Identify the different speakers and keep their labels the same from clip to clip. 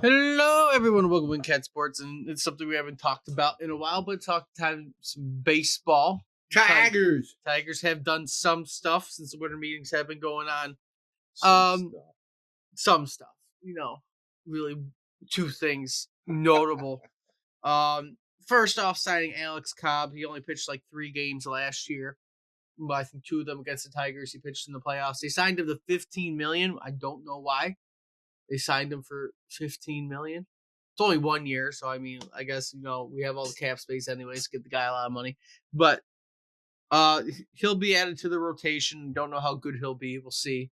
Speaker 1: Hello, everyone. Welcome to Cat Sports, and it's something we haven't talked about in a while. But talk time some baseball.
Speaker 2: Tigers.
Speaker 1: Tigers have done some stuff since the winter meetings have been going on.
Speaker 2: Some stuff.
Speaker 1: Some stuff, really two things notable. First off, signing Alex Cobb. He only pitched like 3 games last year, but I think 2 of them against the Tigers. He pitched in the playoffs. They signed him to $15 million. I don't know why they signed him for $15 million. It's only 1 year, so I mean, I guess we have all the cap space anyways. Get the guy a lot of money, but he'll be added to the rotation. Don't know how good he'll be. We'll see.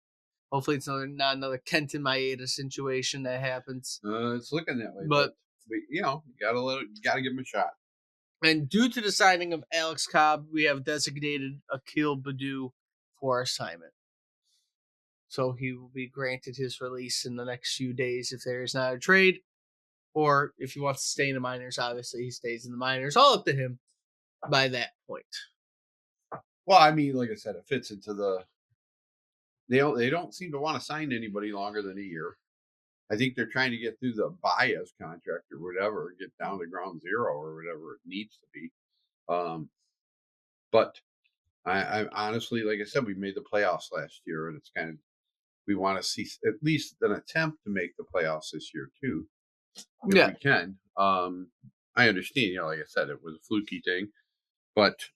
Speaker 1: Hopefully, it's not another Kenton Maeda situation that happens.
Speaker 2: It's looking that way,
Speaker 1: But
Speaker 2: you gotta give him a shot.
Speaker 1: And due to the signing of Alex Cobb, we have designated Akil Baddoo for assignment. So he will be granted his release in the next few days if there is not a trade. Or if he wants to stay in the minors, obviously he stays in the minors. All up to him by that point.
Speaker 2: Well, I mean, like I said, it fits into the. They don't seem to want to sign anybody longer than a year. I think they're trying to get through the Baez contract or whatever, get down to ground zero or whatever it needs to be. But I honestly, like I said, we made the playoffs last year, and it's kind of we want to see at least an attempt to make the playoffs this year too. If we can. I understand, like I said, it was a fluky thing, but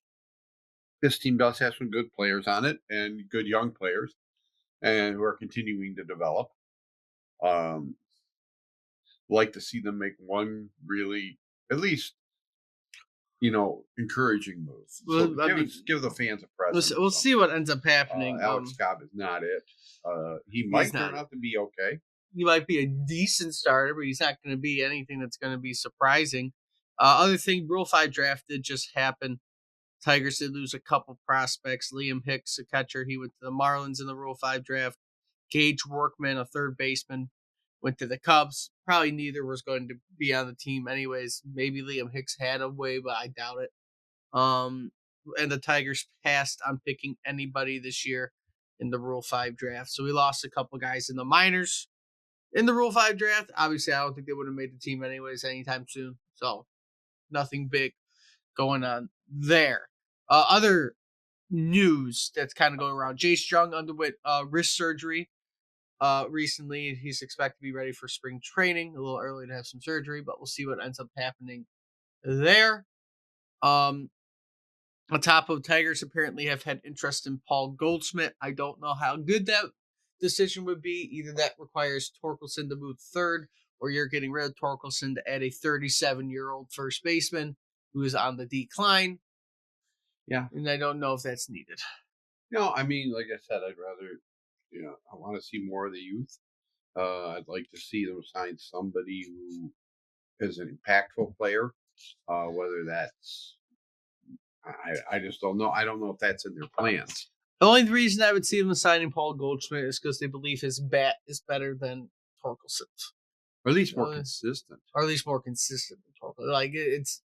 Speaker 2: this team does have some good players on it and good young players, and who are continuing to develop. Like to see them make one really, at least, encouraging move.
Speaker 1: Well,
Speaker 2: So give the fans a present.
Speaker 1: We'll see what ends up happening.
Speaker 2: Alex Cobb is not it. He might turn out to be okay.
Speaker 1: He might be a decent starter, but he's not going to be anything that's going to be surprising. Other thing, Rule 5 draft did just happen. Tigers did lose a couple prospects. Liam Hicks, a catcher, he went to the Marlins in the Rule 5 draft. Gage Workman, a third baseman, went to the Cubs. Probably neither was going to be on the team anyways. Maybe Liam Hicks had a way, but I doubt it. And the Tigers passed on picking anybody this year in the Rule 5 draft. So we lost a couple guys in the minors in the Rule 5 draft. Obviously, I don't think they would have made the team anyways anytime soon. So nothing big going on there. Other news that's kind of going around. Jace Jung underwent wrist surgery recently. He's expected to be ready for spring training. A little early to have some surgery, but we'll see what ends up happening there. On top of Tigers apparently have had interest in Paul Goldschmidt. I don't know how good that decision would be. Either that requires Torkelson to move third, or you're getting rid of Torkelson to add a 37-year-old first baseman who is on the decline.
Speaker 2: Yeah.
Speaker 1: And I don't know if that's needed.
Speaker 2: I mean, like I said, I'd rather, I want to see more of the youth. I'd like to see them sign somebody who is an impactful player, whether that's, I just don't know. I don't know if that's in their plans.
Speaker 1: The only reason I would see them signing Paul Goldschmidt is because they believe his bat is better than Torkelson's.
Speaker 2: Or at least more consistent.
Speaker 1: Or at least more consistent than Torkelson. Like, it's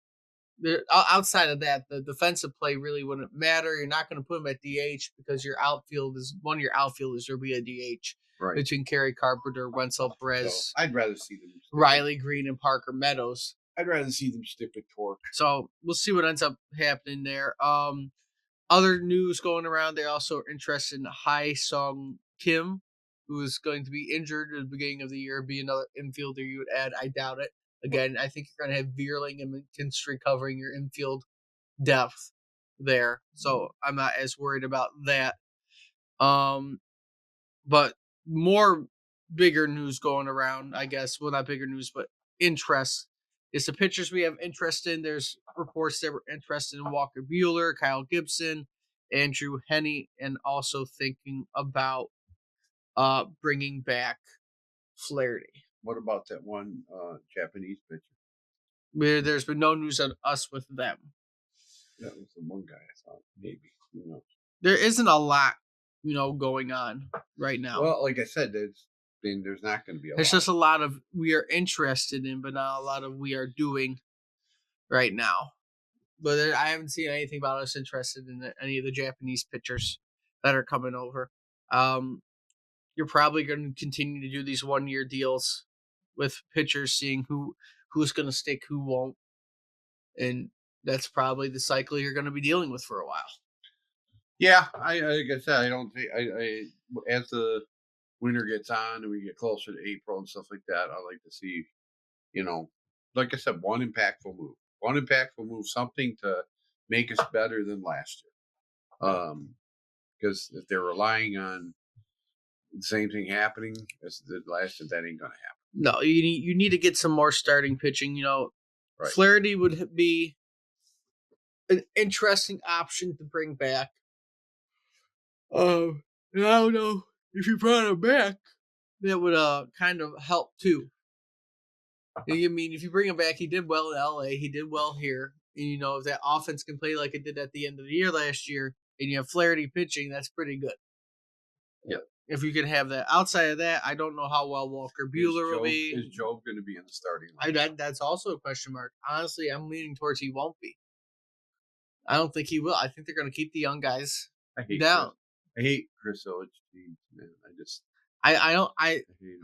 Speaker 1: outside of that, the defensive play really wouldn't matter. You're not going to put him at DH because your outfield is one of your outfielders will be a DH.
Speaker 2: Right.
Speaker 1: Between Kerry Carpenter, Wenzel Perez.
Speaker 2: So I'd rather see them
Speaker 1: Riley Green and Parker Meadows.
Speaker 2: I'd rather see them stick with Torque.
Speaker 1: So we'll see what ends up happening there. Other news going around, they're also interested in Hai Sung Kim, who is going to be injured at the beginning of the year, be another infielder you would add. I doubt it. Again, I think you're going to have Vierling and McKinstry covering your infield depth there. So I'm not as worried about that. But more bigger news going around, I guess. Well, not bigger news, but interest. Is the pitchers we have interest in. There's reports that were interested in Walker Buehler, Kyle Gibson, Andrew Henney, and also thinking about bringing back Flaherty.
Speaker 2: What about that one Japanese pitcher?
Speaker 1: There's been no news on us with them.
Speaker 2: That was the one guy I thought maybe.
Speaker 1: There isn't a lot, going on right now.
Speaker 2: Well, like I said, there's not going to be a
Speaker 1: There's
Speaker 2: lot.
Speaker 1: just a lot of we are interested in, but not a lot of we are doing right now. But I haven't seen anything about us interested in any of the Japanese pitchers that are coming over. You're probably going to continue to do these 1-year deals with pitchers, seeing who's going to stick, who won't, and that's probably the cycle you're going to be dealing with for a while.
Speaker 2: Yeah, I like I said, I don't think as the winter gets on and we get closer to April and stuff like that, I like to see, you know, like I said, one impactful move, something to make us better than last year. Because if they're relying on the same thing happening as the last year, that ain't gonna happen.
Speaker 1: No, you need to get some more starting pitching.
Speaker 2: Right.
Speaker 1: Flaherty would be an interesting option to bring back. I don't know if you brought him back, that would kind of help too. I mean, if you bring him back, he did well in LA. He did well here. And, if that offense can play like it did at the end of the year last year, and you have Flaherty pitching, that's pretty good.
Speaker 2: Yeah.
Speaker 1: If you can have that. Outside of that, I don't know how well Walker Buehler will be.
Speaker 2: Is Job going to be in the starting line?
Speaker 1: That's also a question mark. Honestly, I'm leaning towards he won't be. I don't think he will. I think they're going to keep the young guys down.
Speaker 2: I hate Chris Illich teams, man.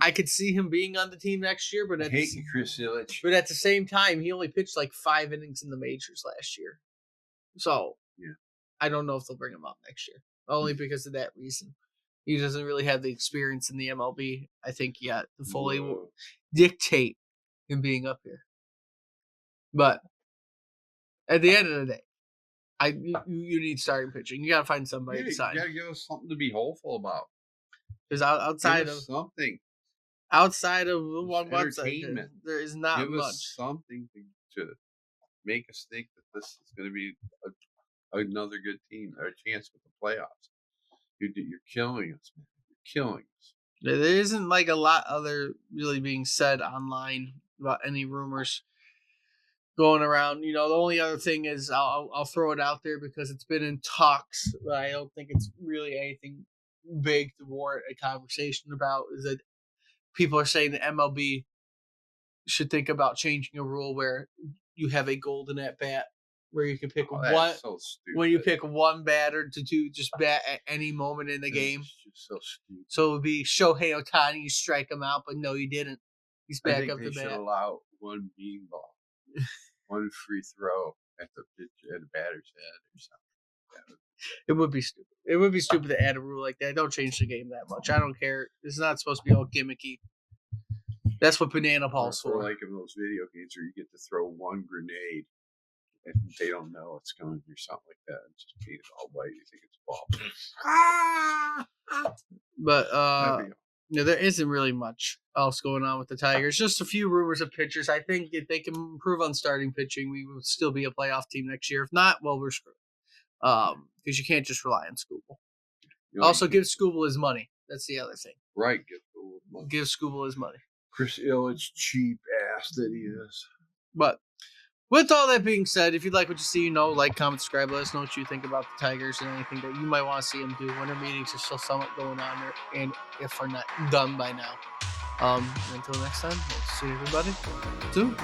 Speaker 1: I could see him being on the team next year, but
Speaker 2: I hate Chris Illich.
Speaker 1: But at the same time, he only pitched like 5 innings in the majors last year. So
Speaker 2: yeah,
Speaker 1: I don't know if they'll bring him up next year. Only because of that reason. He doesn't really have the experience in the MLB, I think, yet to fully dictate him being up here. But at the end of the day, you need starting pitching. You got to find somebody to sign.
Speaker 2: You got to give us something to be hopeful about.
Speaker 1: Because outside of
Speaker 2: something,
Speaker 1: outside of one entertainment, there is not
Speaker 2: give
Speaker 1: much.
Speaker 2: Us something to make us think that this is going to be another good team or a chance with the playoffs. You're killing us, man. You're killing us.
Speaker 1: There isn't like a lot other really being said online about any rumors going around. The only other thing is I'll throw it out there because it's been in talks, but I don't think it's really anything big to warrant a conversation about, is that people are saying the MLB should think about changing a rule where you have a golden at bat, where you can pick one.
Speaker 2: So stupid.
Speaker 1: When you pick one batter to just bat at any moment in the game.
Speaker 2: So stupid.
Speaker 1: So it would be Shohei Ohtani, you strike him out, but no, you didn't. He's back up the bat.
Speaker 2: They should allow one beanball, one free throw at the batter's head or something.
Speaker 1: It would be stupid. It would be stupid to add a rule like that. Don't change the game that much. I don't care. It's not supposed to be all gimmicky. That's what banana ball's for.
Speaker 2: Like in those video games where you get to throw one grenade and they don't know it's coming or something like that. And just paint it all white. You think it's a ball.
Speaker 1: But there isn't really much else going on with the Tigers. Just a few rumors of pitchers. I think if they can improve on starting pitching, we will still be a playoff team next year. If not, well, we're screwed. Because you can't just rely on Scooble. Also, give Scooble his money. That's the other thing.
Speaker 2: Right, give
Speaker 1: Scooble his money.
Speaker 2: Chris Illich, cheap ass that he is.
Speaker 1: But with all that being said, if you like what you see, like, comment, subscribe. Let us know what you think about the Tigers and anything that you might want to see them do. Winter meetings are still somewhat going on there, and if we're not done by now. Until next time, we'll see everybody soon.